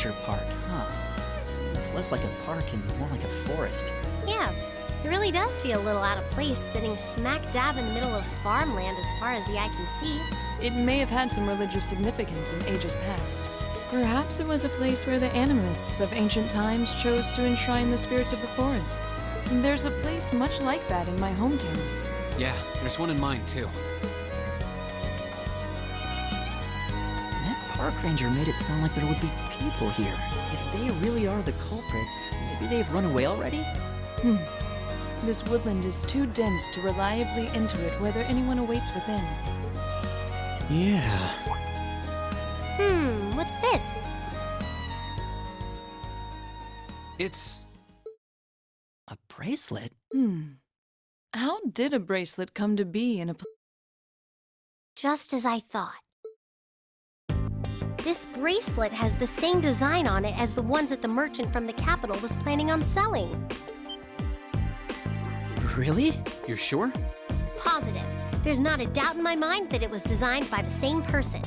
nature park, huh? Seems less like a park and more like a forest. Yeah, it really does feel a little out of place sitting smack dab in the middle of farmland as far as the eye can see. It may have had some religious significance in ages past. Perhaps it was a place where the animists of ancient times chose to enshrine the spirits of the forests. There's a place much like that in my hometown. Yeah, there's one in mine, too. That park ranger made it sound like there would be people here. If they really are the culprits, maybe they've run away already? This woodland is too dense to reliably intuit whether anyone awaits within. Yeah. What's this? It's... A bracelet? How did a bracelet come to be in a Just as I thought. This bracelet has the same design on it as the ones that the merchant from the capital was planning on selling. Really? You're sure? Positive. There's not a doubt in my mind that it was designed by the same person.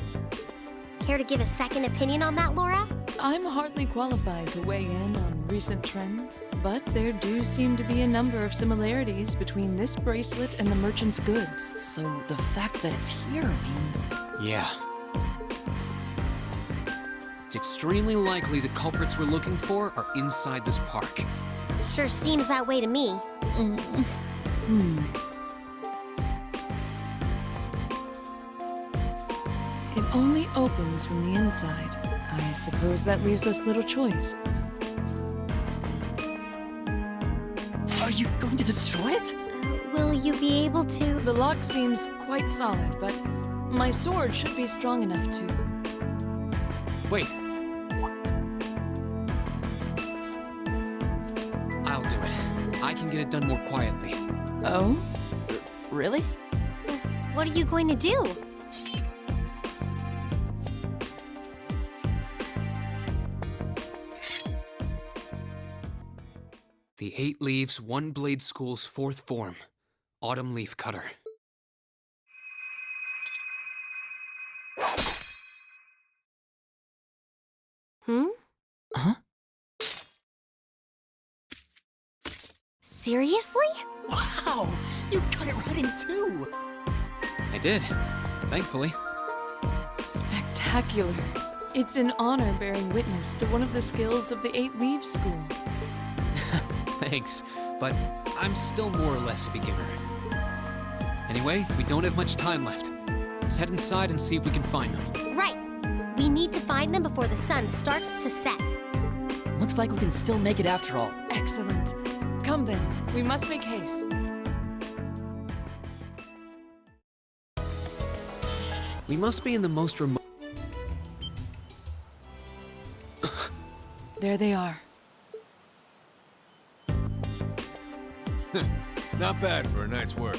Care to give a second opinion on that, Laura? I'm hardly qualified to weigh in on recent trends, but there do seem to be a number of similarities between this bracelet and the merchant's goods. So the fact that it's here means... Yeah. It's extremely likely the culprits we're looking for are inside this park. Sure seems that way to me. It only opens from the inside. I suppose that leaves us little choice. Are you going to destroy it? Will you be able to? The lock seems quite solid, but my sword should be strong enough to... Wait. I'll do it. I can get it done more quietly. Oh? Really? What are you going to do? The 8 Leaves, 1 Blade School's 4th form. Autumn Leaf Cutter. Huh? Seriously? Wow! You cut it right in two! I did. Thankfully. Spectacular. It's an honor bearing witness to one of the skills of the 8 Leaves School. Thanks, but I'm still more or less a beginner. Anyway, we don't have much time left. Let's head inside and see if we can find them. Right. We need to find them before the sun starts to set. Looks like we can still make it after all. Excellent. Come then, we must make haste. We must be in the most remote... There they are. Not bad for a night's work.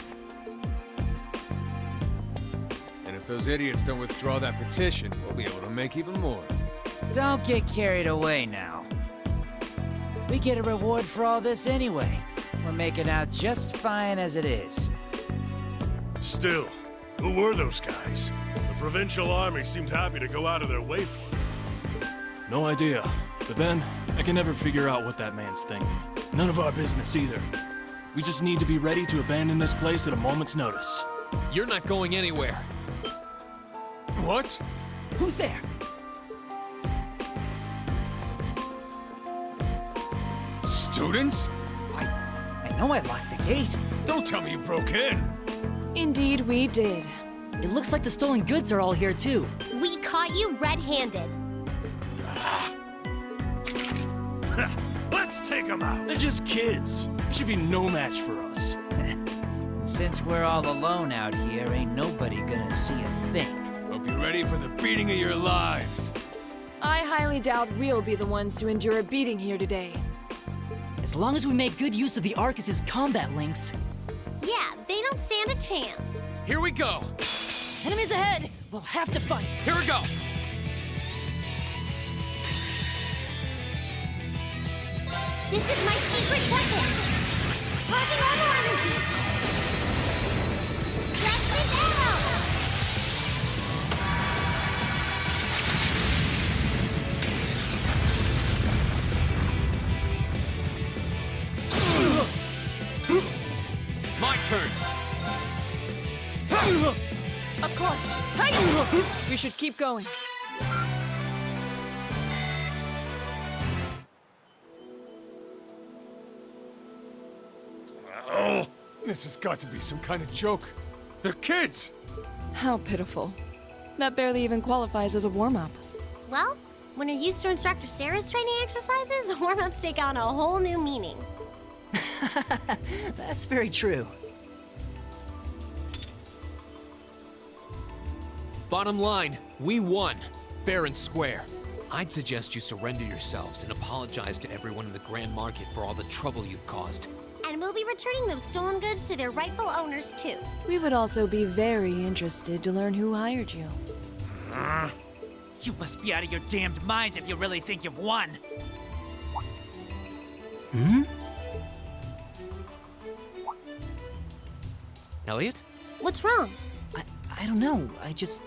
And if those idiots don't withdraw that petition, we'll be able to make even more. Don't get carried away now. We get a reward for all this anyway. We're making out just fine as it is. Still, who were those guys? The provincial army seemed happy to go out of their way for it. No idea. But then, I can never figure out what that man's thinking. None of our business either. We just need to be ready to abandon this place at a moment's notice. You're not going anywhere. What? Who's there? Students? I know I locked the gate. Don't tell me you broke in! Indeed, we did. It looks like the stolen goods are all here too. We caught you red-handed. Let's take them out! They're just kids. They should be no match for us. And since we're all alone out here, ain't nobody gonna see a thing. Hope you're ready for the beating of your lives. I highly doubt we'll be the ones to endure a beating here today. As long as we make good use of the Arcus's combat links. Yeah, they don't stand a chance. Here we go. Enemies ahead! We'll have to fight. Here we go. This is my secret weapon! Sparking normal energy! Resonant arrow! turn. Of course. Hey! We should keep going. Oh, this has got to be some kind of joke. They're kids! How pitiful. That barely even qualifies as a warm-up. Well, when you're used to Instructor Sarah's training exercises, warm-ups take on a whole new meaning. That's very true. Bottom line, we won. Fair and square. I'd suggest you surrender yourselves and apologize to everyone in the Grand Market for all the trouble you've caused. And we'll be returning those stolen goods to their rightful owners, too. We would also be very interested to learn who hired you. You must be out of your damned minds if you really think you've won. Elliot? What's wrong? I don't know. I just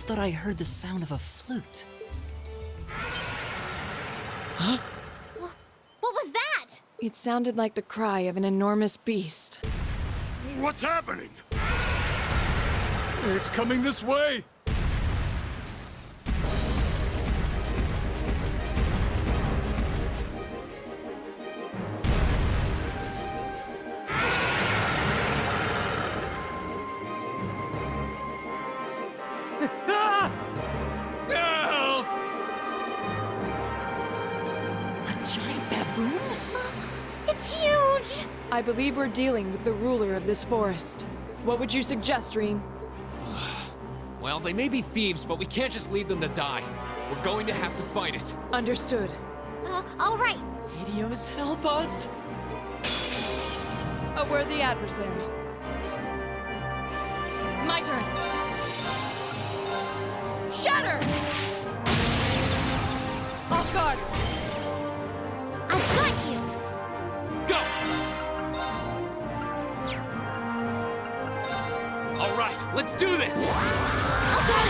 thought I heard the sound of a flute. What was that? It sounded like the cry of an enormous beast. What's happening? It's coming this way! Help! A giant baboon? It's huge! I believe we're dealing with the ruler of this forest. What would you suggest, Reen? Well, they may be thieves, but we can't just leave them to die. We're going to have to fight it. Understood. All right. Helios, help us! A worthy adversary. My turn. Shatter! Off guard. I've got you! Go! All right, let's do this! Okay!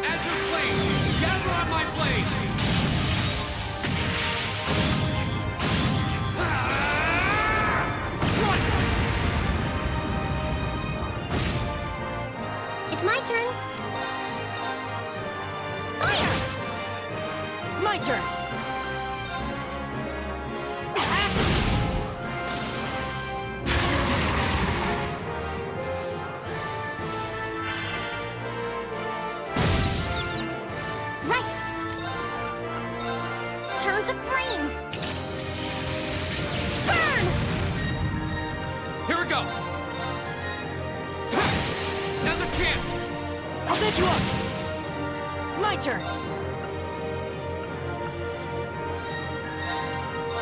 Azure Flames, gather on my blade! It's my turn. Fire! My turn! Right! Turn to flames! Burn! Here we go! Now's a chance! I'll take you up! My turn!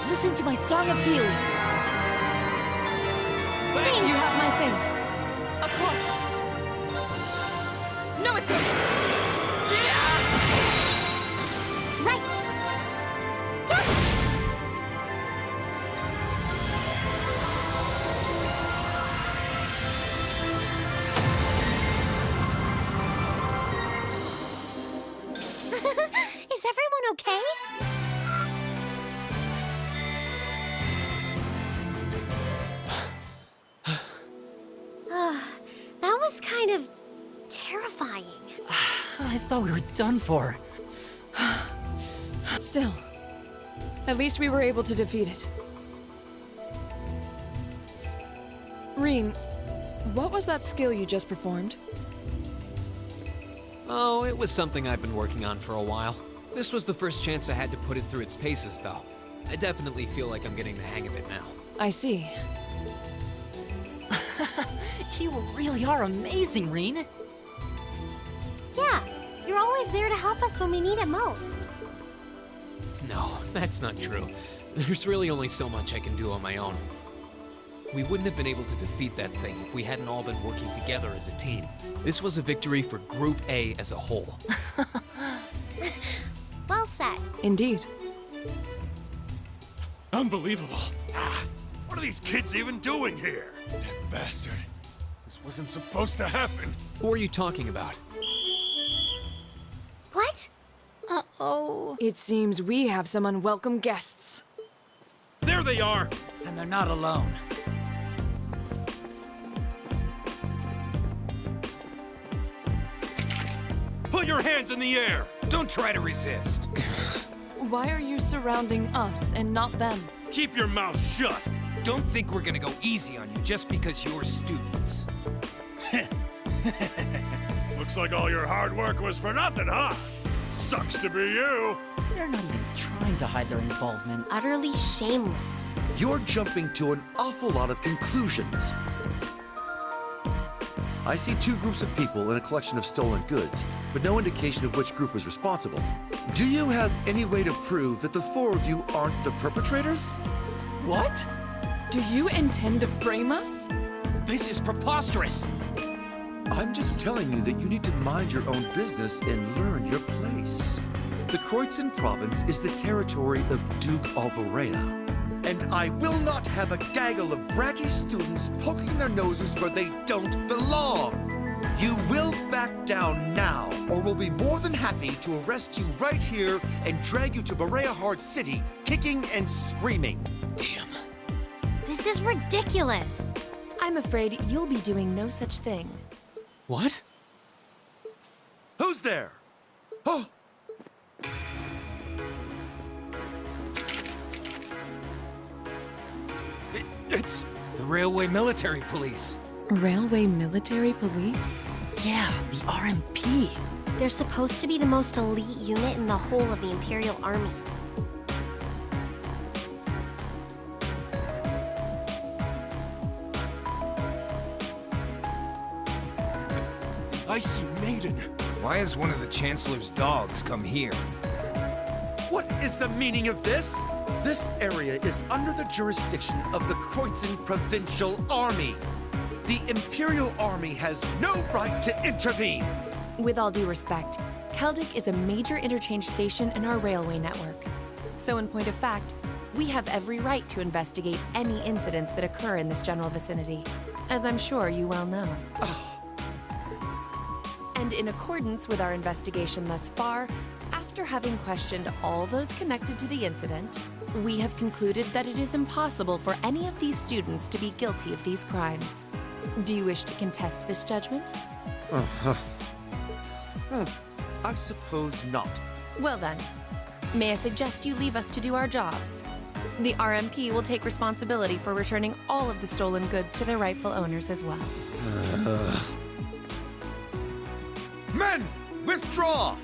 Listen to my song of healing! Thanks. You have my things. Of course. No escape. Right! Is everyone okay? That was kind of terrifying. I thought we were done for. Still, at least we were able to defeat it. Reen, what was that skill you just performed? Oh, it was something I've been working on for a while. This was the first chance I had to put it through its paces, though. I definitely feel like I'm getting the hang of it now. I see. You really are amazing, Reen. Yeah, you're always there to help us when we need it most. No, that's not true. There's really only so much I can do on my own. We wouldn't have been able to defeat that thing if we hadn't all been working together as a team. This was a victory for Group A as a whole. Well said. Indeed. Unbelievable. What are these kids even doing here? That bastard. This wasn't supposed to happen. Who are you talking about? What? Uh-oh. It seems we have some unwelcome guests. There they are! And they're not alone. Put your hands in the air! Don't try to resist. Why are you surrounding us and not them? Keep your mouth shut! Don't think we're gonna go easy on you just because you're students. Looks like all your hard work was for nothing, huh? Sucks to be you! They're not even trying to hide their involvement. Utterly shameless. You're jumping to an awful lot of conclusions. I see two groups of people in a collection of stolen goods, but no indication of which group was responsible. Do you have any way to prove that the four of you aren't the perpetrators? What? Do you intend to frame us? This is preposterous! I'm just telling you that you need to mind your own business and learn your place. The Kroitzen province is the territory of Duke Alvarea. And I will not have a gaggle of bratty students poking their noses where they don't belong. You will back down now, or we'll be more than happy to arrest you right here and drag you to Bereahard City, kicking and screaming. Damn. This is ridiculous. I'm afraid you'll be doing no such thing. What? Who's there? Oh! It's the Railway Military Police. Railway Military Police? Yeah, the RMP. They're supposed to be the most elite unit in the whole of the Imperial Army. I see Maiden. Why has one of the Chancellor's dogs come here? What is the meaning of this? This area is under the jurisdiction of the Kroitzen Provincial Army. The Imperial Army has no right to intervene. With all due respect, Keldic is a major interchange station in our railway network. So in point of fact, we have every right to investigate any incidents that occur in this general vicinity, as I'm sure you well know. And in accordance with our investigation thus far, after having questioned all those connected to the incident, we have concluded that it is impossible for any of these students to be guilty of these crimes. Do you wish to contest this judgment? I suppose not. Well then, may I suggest you leave us to do our jobs? The RMP will take responsibility for returning all of the stolen goods to their rightful owners as well. Men, withdraw!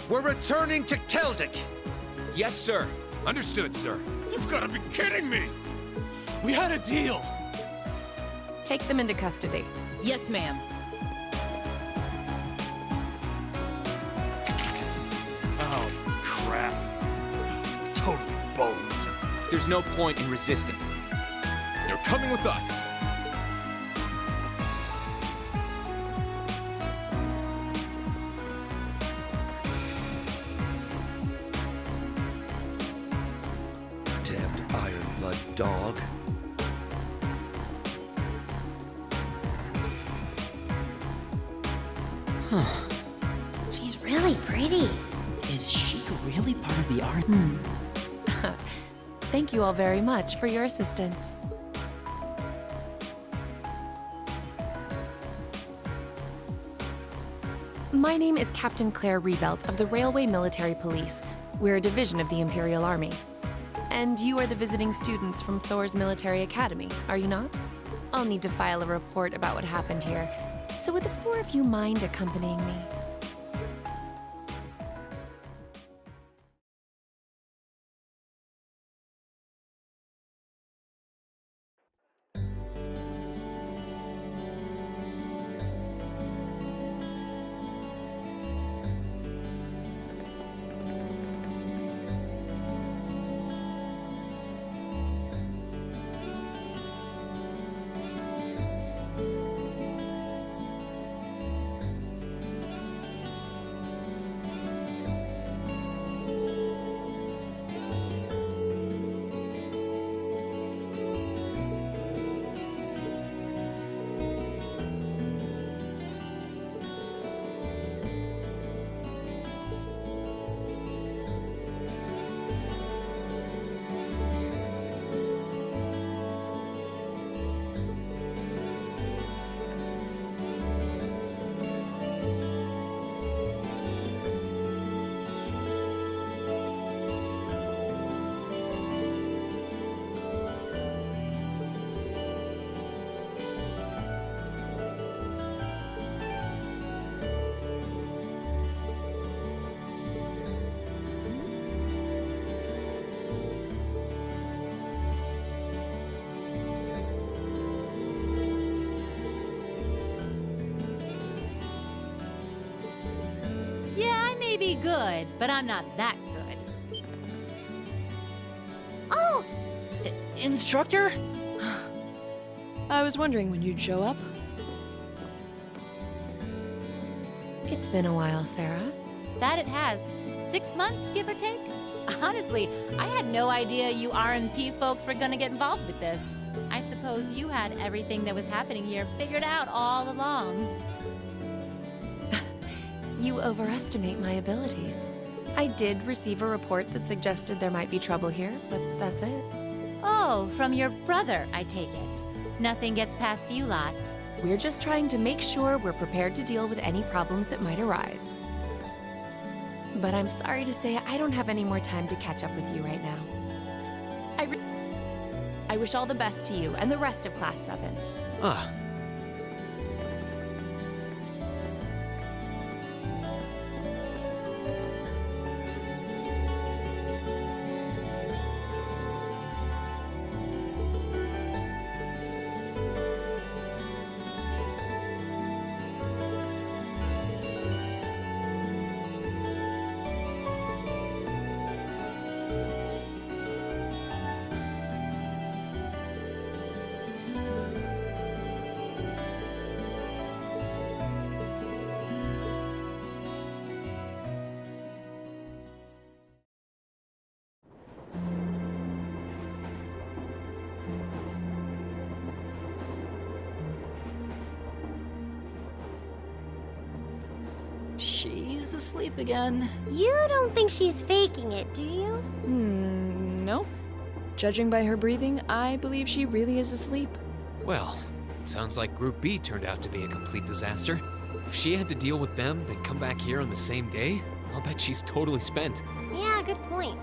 We're returning to Keldic. Yes, sir. Understood, sir. You've got to be kidding me! We had a deal! Take them into custody. Yes, ma'am. Oh, crap. Totally boned. There's no point in resisting. You're coming with us. Damned Iron Blood dog. She's really pretty. Is she really part of the RMP? Thank you all very much for your assistance. My name is Captain Claire Revelt of the Railway Military Police. We're a division of the Imperial Army. And you are the visiting students from Thor's Military Academy, are you not? I'll need to file a report about what happened here. So would the four of you mind accompanying me? may be good, but I'm not that good. Oh! Instructor? I was wondering when you'd show up. It's been a while, Sarah. That it has. 6 months, give or take? Honestly, I had no idea you R&P folks were gonna get involved with this. I suppose you had everything that was happening here figured out all along. You overestimate my abilities. I did receive a report that suggested there might be trouble here, but that's it. Oh, from your brother, I take it. Nothing gets past you lot. We're just trying to make sure we're prepared to deal with any problems that might arise. But I'm sorry to say I don't have any more time to catch up with you right now. I wish all the best to you and the rest of Class 7. Ah. She's asleep again. You don't think she's faking it, do you? Nope. Judging by her breathing, I believe she really is asleep. Well, it sounds like Group B turned out to be a complete disaster. If she had to deal with them, then come back here on the same day, I'll bet she's totally spent. Yeah, good point.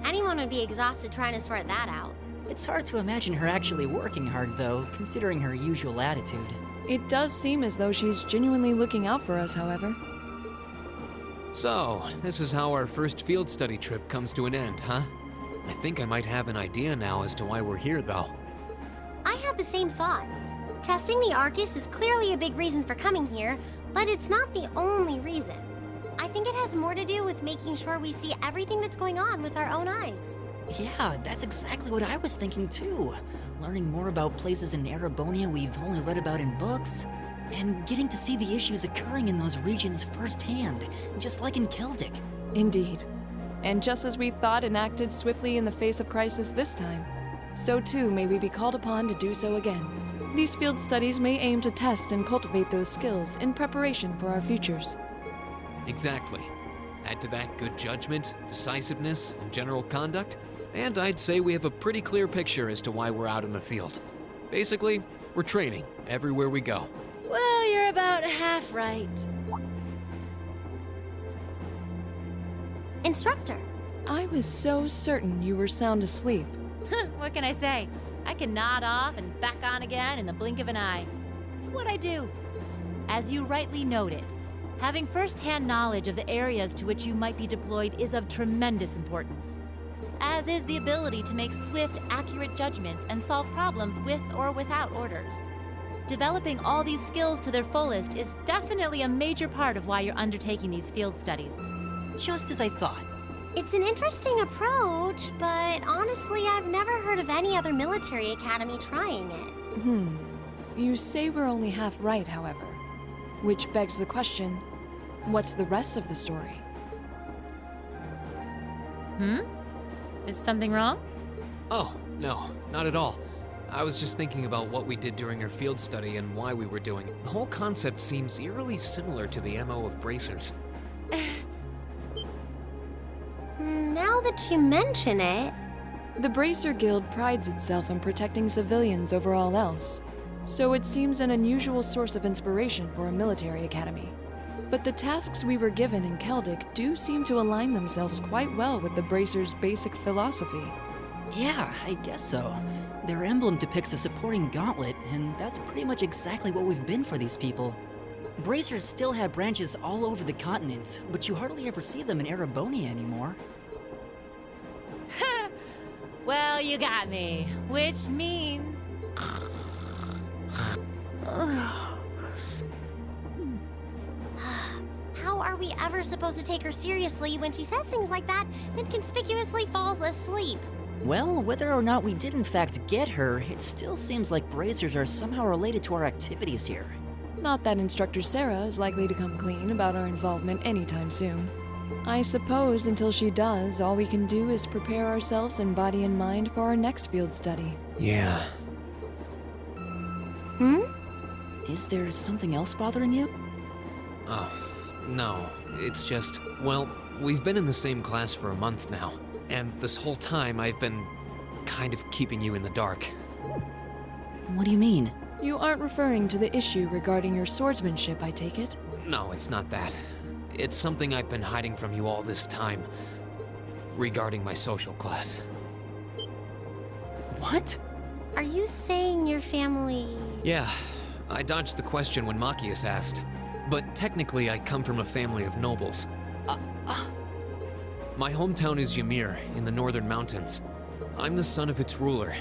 Anyone would be exhausted trying to sort that out. It's hard to imagine her actually working hard, though, considering her usual attitude. It does seem as though she's genuinely looking out for us, however. So, this is how our first field study trip comes to an end, huh? I think I might have an idea now as to why we're here, though. I had the same thought. Testing the Arcus is clearly a big reason for coming here, but it's not the only reason. I think it has more to do with making sure we see everything that's going on with our own eyes. Yeah, that's exactly what I was thinking too. Learning more about places in Erebonia we've only read about in books, and getting to see the issues occurring in those regions firsthand, just like in Celtic. Indeed. And just as we thought and acted swiftly in the face of crisis this time, so too may we be called upon to do so again. These field studies may aim to test and cultivate those skills in preparation for our futures. Exactly. Add to that good judgment, decisiveness, and general conduct, and I'd say we have a pretty clear picture as to why we're out in the field. Basically, we're training everywhere we go. Well, you're about half right. Instructor. I was so certain you were sound asleep. What can I say? I can nod off and back on again in the blink of an eye. It's what I do. As you rightly noted, having first-hand knowledge of the areas to which you might be deployed is of tremendous importance, as is the ability to make swift, accurate judgments and solve problems with or without orders. Developing all these skills to their fullest is definitely a major part of why you're undertaking these field studies. Just as I thought. It's an interesting approach, but honestly, I've never heard of any other military academy trying it. You say we're only half right, however. Which begs the question, what's the rest of the story? Is something wrong? Oh, no, not at all. I was just thinking about what we did during our field study and why we were doing it. The whole concept seems eerily similar to the MO of bracers. Now that you mention it... The Bracer Guild prides itself on protecting civilians over all else, so it seems an unusual source of inspiration for a military academy. But the tasks we were given in Celtic do seem to align themselves quite well with the Bracer's basic philosophy. Yeah, I guess so. Their emblem depicts a supporting gauntlet, and that's pretty much exactly what we've been for these people. Bracers still have branches all over the continent, but you hardly ever see them in Erebonia anymore. Well, you got me. Which means... How are we ever supposed to take her seriously when she says things like that, then conspicuously falls asleep? Well, whether or not we did in fact get her, it still seems like bracers are somehow related to our activities here. Not that Instructor Sarah is likely to come clean about our involvement anytime soon. I suppose until she does, all we can do is prepare ourselves in body and mind for our next field study. Yeah. Is there something else bothering you? Oh, no. It's just, well, we've been in the same class for a month now, and this whole time I've been kind of keeping you in the dark. What do you mean? You aren't referring to the issue regarding your swordsmanship, I take it? No, it's not that. It's something I've been hiding from you all this time. Regarding my social class. What? Are you saying your family... Yeah, I dodged the question when Machias asked. But technically, I come from a family of nobles. My hometown is Ymir, in the northern mountains. I'm the son of its ruler,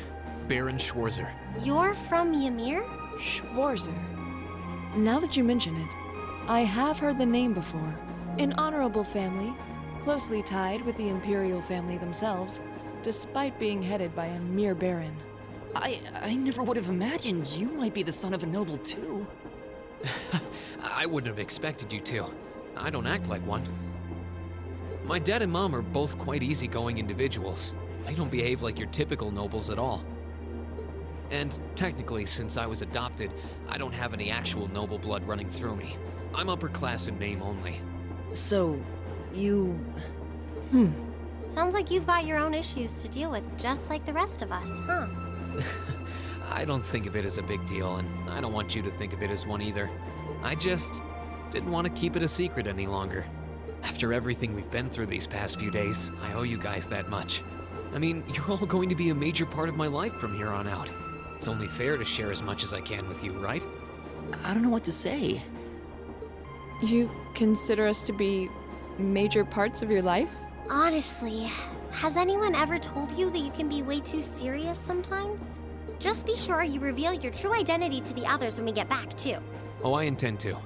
Baron Schwarzer. You're from Ymir? Schwarzer. Now that you mention it, I have heard the name before. An honorable family, closely tied with the imperial family themselves, despite being headed by a mere baron. I never would have imagined you might be the son of a noble too. I wouldn't have expected you to. I don't act like one. My dad and mom are both quite easygoing individuals. They don't behave like your typical nobles at all. And technically, since I was adopted, I don't have any actual noble blood running through me. I'm upper class in name only. So, you... Sounds like you've got your own issues to deal with, just like the rest of us, huh? I don't think of it as a big deal, and I don't want you to think of it as one either. I just didn't want to keep it a secret any longer. After everything we've been through these past few days, I owe you guys that much. I mean, you're all going to be a major part of my life from here on out. It's only fair to share as much as I can with you, right? I don't know what to say. You consider us to be major parts of your life? Honestly, has anyone ever told you that you can be way too serious sometimes? Just be sure you reveal your true identity to the others when we get back, too. Oh, I intend to.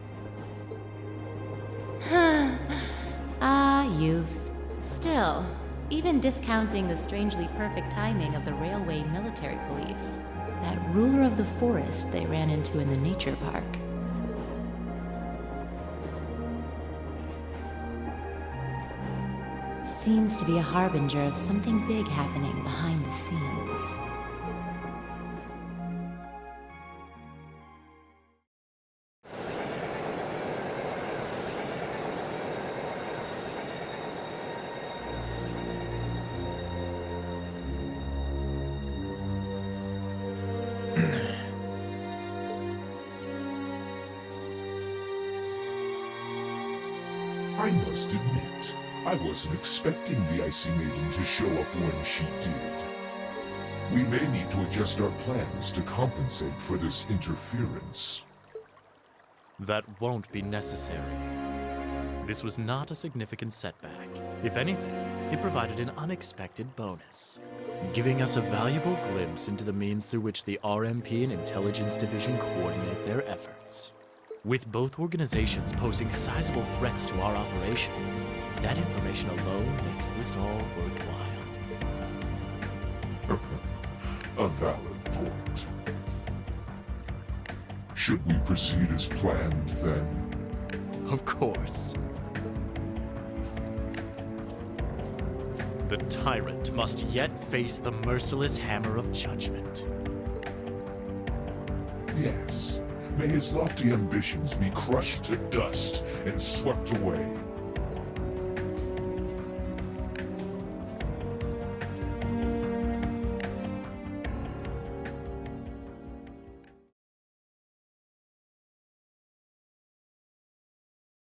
Youth. Still, even discounting the strangely perfect timing of the railway military police, that ruler of the forest they ran into in the nature park. Seems to be a harbinger of something big happening behind the scenes. I must admit, I wasn't expecting the Icy Maiden to show up when she did. We may need to adjust our plans to compensate for this interference. That won't be necessary. This was not a significant setback. If anything, it provided an unexpected bonus, giving us a valuable glimpse into the means through which the RMP and Intelligence Division coordinate their efforts. With both organizations posing sizable threats to our operation, that information alone makes this all worthwhile. A valid point. Should we proceed as planned, then? Of course. The tyrant must yet face the merciless hammer of judgment. Yes. May his lofty ambitions be crushed to dust and swept away.